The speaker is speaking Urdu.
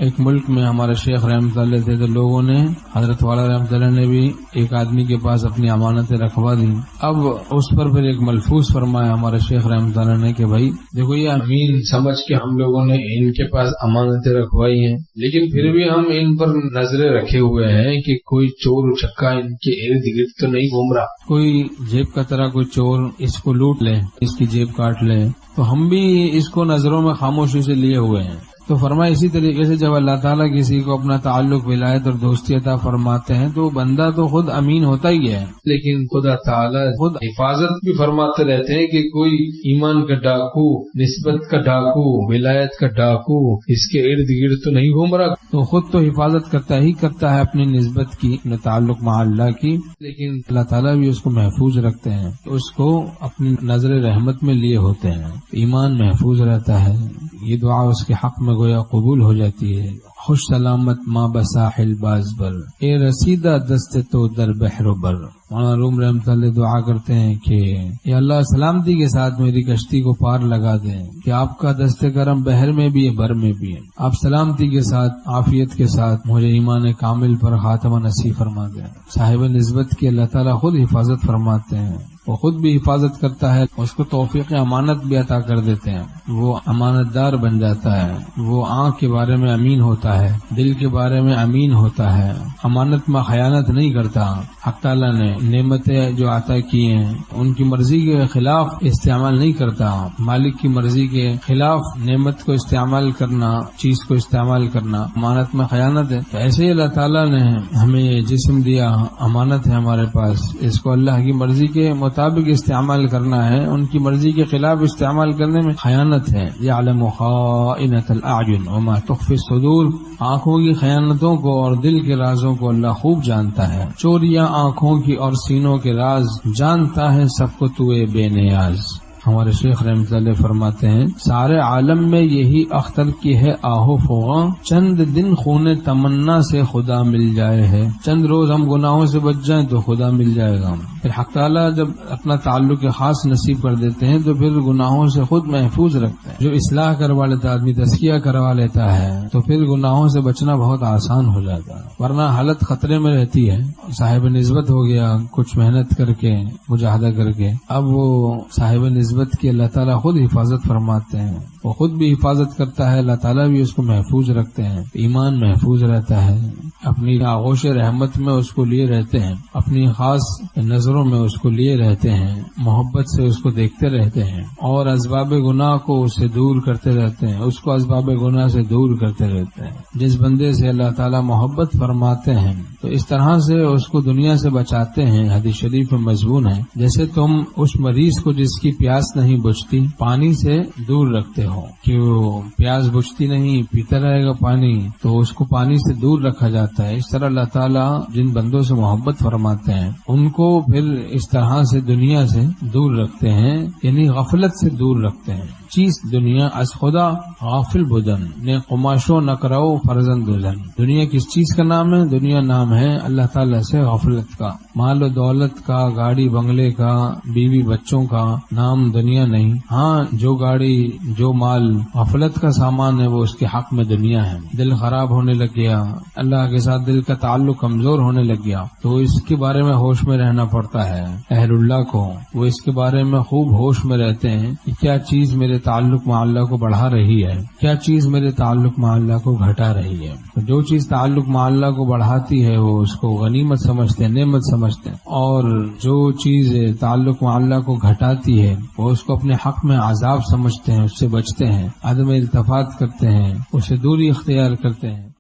ایک ملک میں ہمارے شیخ رحمۃ اللہ تھے تو لوگوں نے حضرت والا رحمۃ اللہ نے بھی ایک آدمی کے پاس اپنی امانتیں رکھوا دی. اب اس پر پھر ایک ملفوظ فرمایا ہمارے شیخ رحمۃ اللہ نے کہ بھائی دیکھو یہ امین سمجھ کے ہم لوگوں نے ان کے پاس امانتیں رکھوائی ہیں، لیکن پھر بھی ہم ان پر نظریں رکھے ہوئے ہیں کہ کوئی چور اچکا ان کے ارد گرد تو نہیں گھوم رہا، کوئی جیب کا طرح کوئی چور اس کو لوٹ لے، اس کی جیب کاٹ لے، تو ہم بھی اس کو نظروں میں خاموشی سے لیے ہوئے ہیں. تو فرمایا اسی طریقے سے جب اللہ تعالیٰ کسی کو اپنا تعلق ولایت اور دوستی عطا فرماتے ہیں تو بندہ تو خود امین ہوتا ہی ہے، لیکن خدا تعالیٰ خود حفاظت بھی فرماتے رہتے ہیں کہ کوئی ایمان کا ڈاکو، نسبت کا ڈاکو، ولایت کا ڈاکو اس کے ارد گرد تو نہیں گھوم رہا. تو خود تو حفاظت کرتا ہے اپنی نسبت کی، اپنے تعلق مع اللہ کی، لیکن اللہ تعالیٰ بھی اس کو محفوظ رکھتے ہیں، اس کو اپنی نظر رحمت میں لیے ہوتے ہیں، ایمان محفوظ رہتا ہے. یہ دعا اس کے حق میں گویا قبول ہو جاتی ہے. خوش سلامت ماں بساحل باز بر، اے رسیدہ دست تو در بحر و بر. مولانا روم رحمۃ اللہ دعا کرتے ہیں کہ یا اللہ سلامتی کے ساتھ میری کشتی کو پار لگا دیں کہ آپ کا دست کرم بحر میں بھی ہے بر میں بھی ہے. آپ سلامتی کے ساتھ عافیت کے ساتھ مجھے ایمان کامل پر خاتمہ نصیب فرما دیں. صاحب نسبت کی اللہ تعالیٰ خود حفاظت فرماتے ہیں، وہ خود بھی حفاظت کرتا ہے، اس کو توفیق امانت بھی عطا کر دیتے ہیں، وہ امانت دار بن جاتا ہے. وہ آنکھ کے بارے میں امین ہوتا ہے، دل کے بارے میں امین ہوتا ہے، امانت میں خیانت نہیں کرتا. حق تعالیٰ نے نعمتیں جو عطا کی ہیں ان کی مرضی کے خلاف استعمال نہیں کرتا. مالک کی مرضی کے خلاف نعمت کو استعمال کرنا، چیز کو استعمال کرنا امانت میں خیانت ہے. ایسے ہی اللہ تعالیٰ نے ہمیں جسم دیا، امانت ہے ہمارے پاس، اس کو اللہ کی مرضی کے مطابق استعمال کرنا ہے، ان کی مرضی کے خلاف استعمال کرنے میں خیانت ہے. یعلم خائنۃ الاعین وما تخفی الصدور، آنکھوں کی خیانتوں کو اور دل کے رازوں کو اللہ خوب جانتا ہے. چوریاں آنکھوں کی اور سینوں کے راز جانتا ہے سب کو تو بے نیاز. ہمارے شیخ رحمۃ اللہ فرماتے ہیں سارے عالم میں یہی اختر کی ہے آہو فغاں، چند دن خون تمنا سے خدا مل جائے ہے. چند روز ہم گناہوں سے بچ جائیں تو خدا مل جائے گا. پھر حق تعالیٰ جب اپنا تعلق خاص نصیب کر دیتے ہیں تو پھر گناہوں سے خود محفوظ رکھتے ہیں. جو اصلاح کروا لیتا آدمی، تزکیہ کروا لیتا ہے تو پھر گناہوں سے بچنا بہت آسان ہو جاتا ہے، ورنہ حالت خطرے میں رہتی ہے. صاحب نسبت ہو گیا کچھ محنت کر کے، مجاہدہ کر کے، اب وہ صاحب نسبت کی اللہ تعالیٰ خود حفاظت فرماتے ہیں، وہ خود بھی حفاظت کرتا ہے، اللہ تعالیٰ بھی اس کو محفوظ رکھتے ہیں. ایمان محفوظ رہتا ہے، اپنی آغوش رحمت میں اس کو لیے رہتے ہیں، اپنی خاص نظروں میں اس کو لیے رہتے ہیں، محبت سے اس کو دیکھتے رہتے ہیں اور اسباب گناہ کو اس سے دور کرتے رہتے ہیں، اس کو اسباب گناہ سے دور کرتے رہتے ہیں. جس بندے سے اللہ تعالیٰ محبت فرماتے ہیں تو اس طرح سے اس کو دنیا سے بچاتے ہیں. حدیث شریف میں مضمون ہے جیسے تم اس مریض کو جس کی پیاس نہیں بجھتی پانی سے دور رکھتے ہو، کہ وہ پیاس بجھتی نہیں، پیتا رہے گا پانی، تو اس کو پانی سے دور رکھا جاتا ہے. اس طرح اللہ تعالیٰ جن بندوں سے محبت فرماتے ہیں ان کو پھر اس طرح سے دنیا سے دور رکھتے ہیں، یعنی غفلت سے دور رکھتے ہیں. چیز دنیا از خدا غافل بدن نے قماشو نہ کراؤ فرزند دلن. دنیا کس چیز کا نام ہے؟ دنیا نام ہے اللہ تعالیٰ سے غفلت کا. مال و دولت کا، گاڑی بنگلے کا، بیوی بچوں کا نام دنیا نہیں. ہاں جو گاڑی جو مال غفلت کا سامان ہے وہ اس کے حق میں دنیا ہے. دل خراب ہونے لگ گیا، اللہ کے ساتھ دل کا تعلق کمزور ہونے لگ گیا تو اس کے بارے میں ہوش میں رہنا پڑتا ہے. اہل اللہ کو وہ اس کے بارے میں خوب ہوش میں رہتے ہیں کہ کیا چیز میرے تعلق مع اللہ کو بڑھا رہی ہے، کیا چیز میرے تعلق مع اللہ کو گھٹا رہی ہے. جو چیز تعلق مع اللہ کو بڑھاتی ہے وہ اس کو غنیمت سمجھتے ہیں، نعمت سمجھتے ہیں، اور جو چیز تعلق مع اللہ کو گھٹاتی ہے وہ اس کو اپنے حق میں عذاب سمجھتے ہیں، اس سے بچتے ہیں، عدم التفات کرتے ہیں، اس سے دوری اختیار کرتے ہیں.